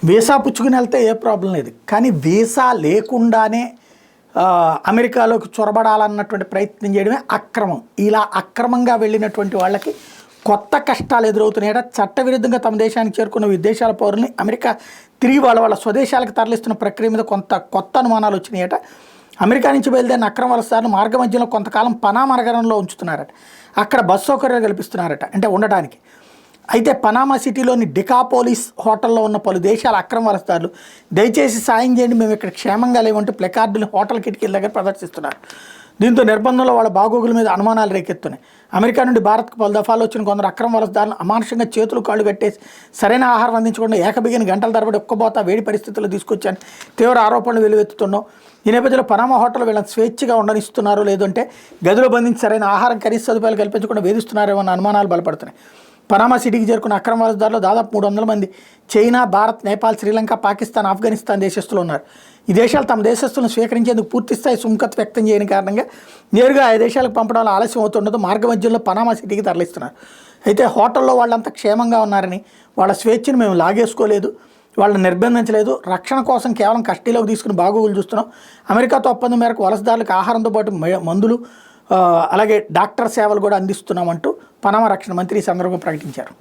Visa పుచ్చుకుని వెళ్తే ఏ problem లేదు, కానీ వీసా లేకుండానే అమెరికాలోకి చొరబడాలన్నటువంటి ప్రయత్నం చేయడమే అక్రమం. ఇలా అక్రమంగా వెళ్ళినటువంటి వాళ్ళకి కొత్త కష్టాలు ఎదురవుతున్నాయట. చట్టవిరుద్ధంగా తమ దేశానికి చేరుకున్న విదేశాల పౌరుల్ని అమెరికా తిరిగి వాళ్ళ స్వదేశాలకు తరలిస్తున్న ప్రక్రియ మీద కొత్త అనుమానాలు వచ్చినాయట. అమెరికా నుంచి బయలుదేరిన అక్రమ వలసదారులు మార్గ మధ్యలో కొంతకాలం పనామా నగరంలో ఉంచుతున్నారట. అక్కడ బస్సు సౌకర్యాలు కల్పిస్తున్నారట, అంటే ఉండడానికి. అయితే పనామా సిటీలోని డికాపోలిస్ హోటల్లో ఉన్న పలు దేశాల అక్రమ వలసదారులు దయచేసి సాయం చేయండి, మేము ఇక్కడ క్షేమంగా లేవంటూ ప్లకార్డులు హోటల్ కిటికీల దగ్గర ప్రదర్శిస్తున్నారు. దీంతో నిర్బంధంలో వాళ్ళ బాగోగుల మీద అనుమానాలు రేకెత్తున్నాయి. అమెరికా నుండి భారత్కు పలు దఫాలు వచ్చిన కొందరు అక్రమ వలసదారులను అమానుషంగా చేతులు కాళ్ళు కట్టేసి సరైన ఆహారం అందించకుండా ఏకబిగిన గంటల తరబడి ఒక్కబోత వేడి పరిస్థితుల్లో తీసుకొచ్చాను తీవ్ర ఆరోపణలు వెలువెత్తుతున్నాం. ఈ నేపథ్యంలో పనామా హోటల్ వీళ్ళని స్వేచ్ఛగా ఉండనిస్తున్నారో లేదంటే గదిలో బంధించి సరైన ఆహారం కనీస సదుపాయాలు కల్పించకుండా వేధిస్తున్నారేమో అన్న అనుమానాలు బలపడుతున్నాయి. పనామా సిటీకి చేరుకున్న అక్రమ వలసదారులు దాదాపు 300 మంది చైనా, భారత్, నేపాల్, శ్రీలంక, పాకిస్తాన్, ఆఫ్ఘనిస్తాన్ దేశస్తులు ఉన్నారు. ఈ దేశాలు తమ దేశస్తులను స్వీకరించేందుకు పూర్తిస్థాయి సుముఖత వ్యక్తం చేయని కారణంగా నేరుగా ఆ దేశాలకు పంపడంలో ఆలస్యం అవుతుండదు మార్గ మధ్యంలో పనామా సిటీకి తరలిస్తున్నారు. అయితే హోటల్లో వాళ్ళంతా క్షేమంగా ఉన్నారని, వాళ్ళ స్వేచ్ఛను మేము లాగేసుకోలేదు, వాళ్ళని నిర్బంధించలేదు, రక్షణ కోసం కేవలం కస్టడీలోకి తీసుకుని బాగోగులు చూస్తున్నాం. అమెరికాతో ఒప్పందం మేరకు వలసదారులకు ఆహారంతో పాటు మందులు అలాగే డాక్టర్ సేవలు కూడా అందిస్తున్నామంటూ పనామా రక్షణ మంత్రి ఈ సందర్భంగా ప్రకటించారు.